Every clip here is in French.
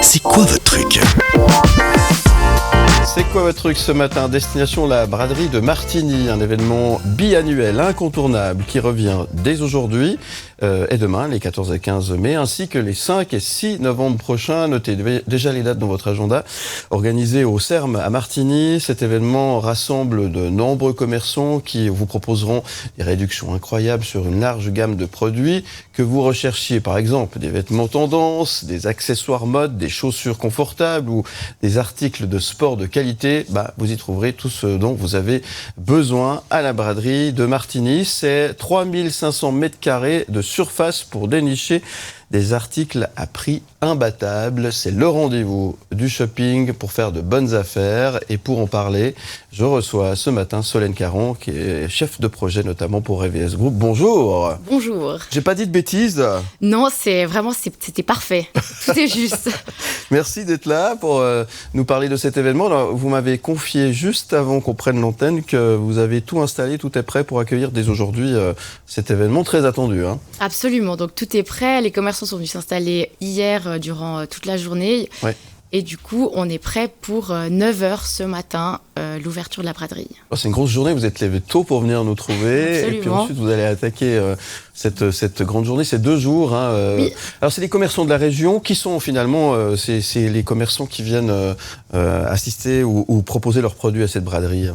C'est quoi votre truc ? C'est quoi votre truc ce matin ? Destination la braderie de Martigny, un événement biannuel incontournable qui revient dès aujourd'hui et demain, les 14 et 15 mai, ainsi que les 5 et 6 novembre prochains. Notez déjà les dates dans votre agenda. Organisé au CERM à Martigny, cet événement rassemble de nombreux commerçants qui vous proposeront des réductions incroyables sur une large gamme de produits que vous recherchiez. Par exemple, des vêtements tendance, des accessoires mode, des chaussures confortables ou des articles de sport de qualité. Vous y trouverez tout ce dont vous avez besoin à la braderie de Martigny. C'est 3500 mètres carrés de surface pour dénicher des articles à prix imbattable. C'est le rendez-vous du shopping pour faire de bonnes affaires. Et pour en parler, je reçois ce matin Solène Caron, qui est chef de projet notamment pour EVS Group. Bonjour. Bonjour. J'ai pas dit de bêtises. Non, c'était parfait. Tout est juste. Merci d'être là pour nous parler de cet événement. Alors, vous m'avez confié juste avant qu'on prenne l'antenne que vous avez tout installé, tout est prêt pour accueillir dès aujourd'hui cet événement très attendu. Absolument. Donc tout est prêt. Les commerçants sont venus s'installer hier durant toute la journée. Ouais. Et du coup, on est prêt pour 9h ce matin, l'ouverture de la braderie. C'est une grosse journée, vous êtes levé tôt pour venir nous trouver. Absolument. Et puis ensuite, vous allez attaquer cette grande journée, ces 2 jours. Oui. Alors, c'est les commerçants de la région qui sont finalement, c'est les commerçants qui viennent assister ou proposer leurs produits à cette braderie.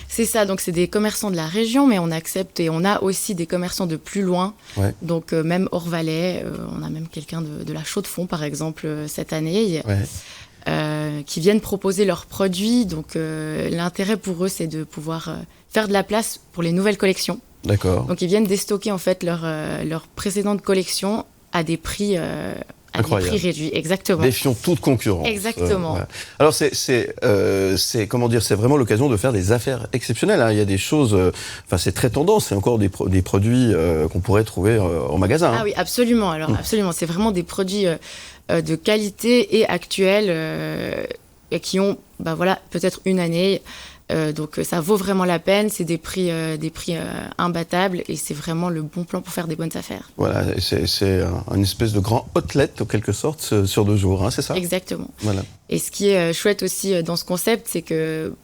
C'est ça, donc c'est des commerçants de la région, mais on accepte et on a aussi des commerçants de plus loin. Ouais. Donc même hors Valais, on a même quelqu'un de la Chaux-de-Fonds, par exemple, cette année. Ouais. Qui viennent proposer leurs produits. Donc l'intérêt pour eux, c'est de pouvoir faire de la place pour les nouvelles collections. D'accord. Donc ils viennent déstocker en fait leur précédente collection à des prix Incroyable. des prix réduits, exactement. Défiant toute concurrence. Exactement. Voilà. Alors c'est comment dire, c'est vraiment l'occasion de faire des affaires exceptionnelles. Il y a des choses, c'est très tendance. C'est encore des produits qu'on pourrait trouver en magasin. Ah oui, absolument. Alors absolument, c'est vraiment des produits de qualité et actuels qui ont, peut-être une année. Donc ça vaut vraiment la peine, c'est des prix imbattables et c'est vraiment le bon plan pour faire des bonnes affaires. Voilà, c'est une espèce de grand outlet en quelque sorte sur 2 jours, c'est ça ? Exactement. Voilà. Et ce qui est chouette aussi dans ce concept, c'est que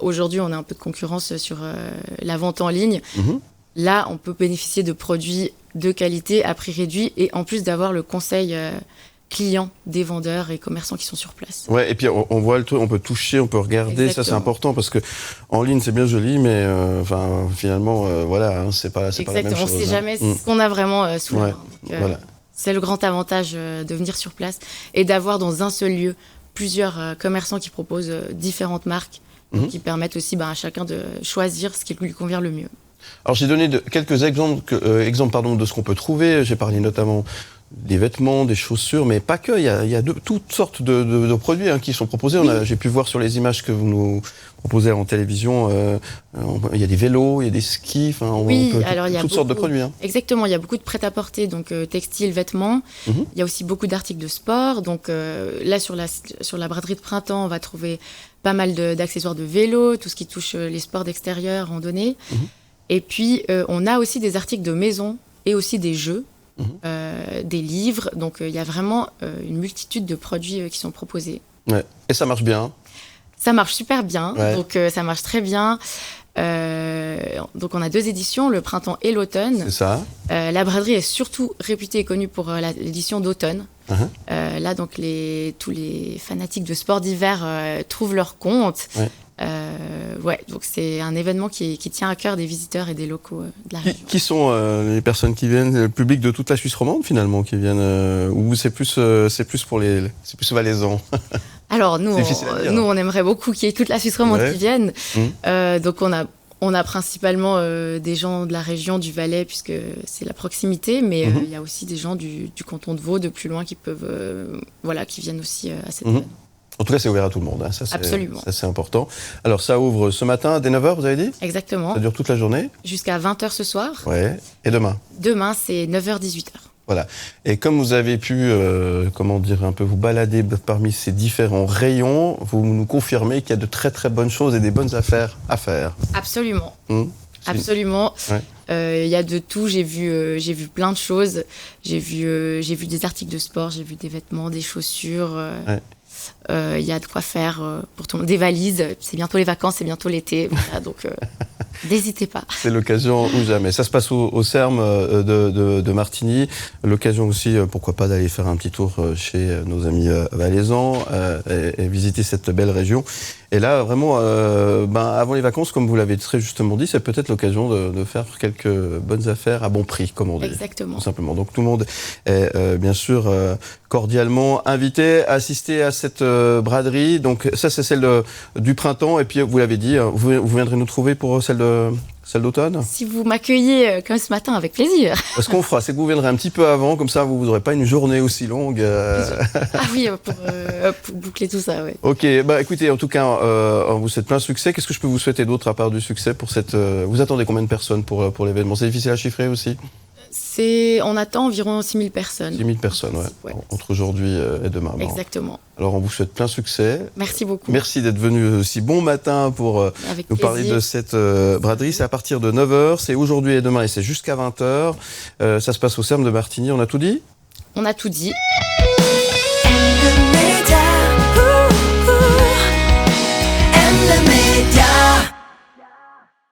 aujourd'hui on a un peu de concurrence sur la vente en ligne. Mm-hmm. Là, on peut bénéficier de produits de qualité à prix réduit et en plus d'avoir le conseil clients des vendeurs et commerçants qui sont sur place. Ouais, et puis on voit le truc, on peut toucher, on peut regarder. Exactement. Ça c'est important parce que en ligne c'est bien joli, mais finalement c'est pas la même chose. Exactement, on ne sait jamais ce qu'on a vraiment sous la main. Donc, voilà. C'est le grand avantage de venir sur place et d'avoir dans un seul lieu plusieurs commerçants qui proposent différentes marques, qui permettent aussi à chacun de choisir ce qui lui convient le mieux. Alors j'ai donné quelques exemples de ce qu'on peut trouver. J'ai parlé notamment des vêtements, des chaussures, mais pas que. Il y a toutes sortes de produits qui sont proposés. Oui. J'ai pu voir sur les images que vous nous proposez en télévision. Il y a des vélos, il y a des skis. Alors il y a toutes sortes de produits. Exactement, il y a beaucoup de prêt-à-porter, donc textiles, vêtements. Il y a aussi beaucoup d'articles de sport. Donc là, sur la braderie de printemps, on va trouver pas mal d'accessoires de vélo, tout ce qui touche les sports d'extérieur, randonnée. Et puis, on a aussi des articles de maison et aussi des jeux. Des livres, donc il y a vraiment une multitude de produits qui sont proposés. Ouais. Et ça marche bien. Ça marche super bien, ouais. Donc ça marche très bien. Donc on a 2 éditions, le printemps et l'automne. C'est ça. La braderie est surtout réputée et connue pour l'édition d'automne. Là, donc tous les fanatiques de sport d'hiver trouvent leur compte. Donc c'est un événement qui tient à cœur des visiteurs et des locaux de la région. Qui sont les personnes qui viennent, le public de toute la Suisse romande finalement, qui viennent, ou c'est plus valaisans? Alors nous on aimerait beaucoup qu'il y ait toute la Suisse romande qui vienne. Donc on a principalement des gens de la région du Valais puisque c'est la proximité, mais il y a aussi des gens du canton de Vaud de plus loin qui peuvent qui viennent aussi à cet événement. En tout cas, c'est ouvert à tout le monde. Absolument. Ça, c'est important. Alors, ça ouvre ce matin dès 9h, vous avez dit ? Exactement. Ça dure toute la journée ? Jusqu'à 20h ce soir. Ouais. Et demain ? Demain, c'est 9h-18h. Voilà. Et comme vous avez pu, un peu vous balader parmi ces différents rayons, vous nous confirmez qu'il y a de très très bonnes choses et des bonnes affaires à faire. Absolument. Absolument. Ouais. Il y a de tout. J'ai vu plein de choses. J'ai vu des articles de sport, j'ai vu des vêtements, des chaussures. Il y a de quoi faire pour tout le monde. Des valises. C'est bientôt les vacances, c'est bientôt l'été. Voilà, donc, n'hésitez pas. C'est l'occasion ou jamais. Ça se passe au CERM de Martigny. L'occasion aussi, pourquoi pas, d'aller faire un petit tour chez nos amis valaisans et visiter cette belle région. Et là, vraiment, avant les vacances, comme vous l'avez très justement dit, c'est peut-être l'occasion de faire quelques bonnes affaires à bon prix, comme on dit. Exactement. Tout simplement. Donc tout le monde est bien sûr cordialement invité à assister à cette braderie. Donc ça, c'est celle du printemps. Et puis, vous l'avez dit, vous viendrez nous trouver pour celle d'automne. Si vous m'accueillez comme ce matin, avec plaisir. Ce qu'on fera, c'est que vous viendrez un petit peu avant, comme ça vous n'aurez pas une journée aussi longue. Ah oui, pour boucler tout ça, oui. Ok, écoutez, en tout cas, on vous souhaite plein de succès. Qu'est-ce que je peux vous souhaiter d'autre à part du succès pour cette... Vous attendez combien de personnes pour l'événement? C'est difficile à chiffrer aussi? On attend environ 6000 personnes. 6000 personnes, ouais. Entre aujourd'hui et demain. Exactement. Alors, on vous souhaite plein succès. Merci beaucoup. Merci d'être venu aussi bon matin pour nous parler de cette braderie. C'est à partir de 9h, c'est aujourd'hui et demain et c'est jusqu'à 20h. Ça se passe au CERM de Martigny, on a tout dit? On a tout dit.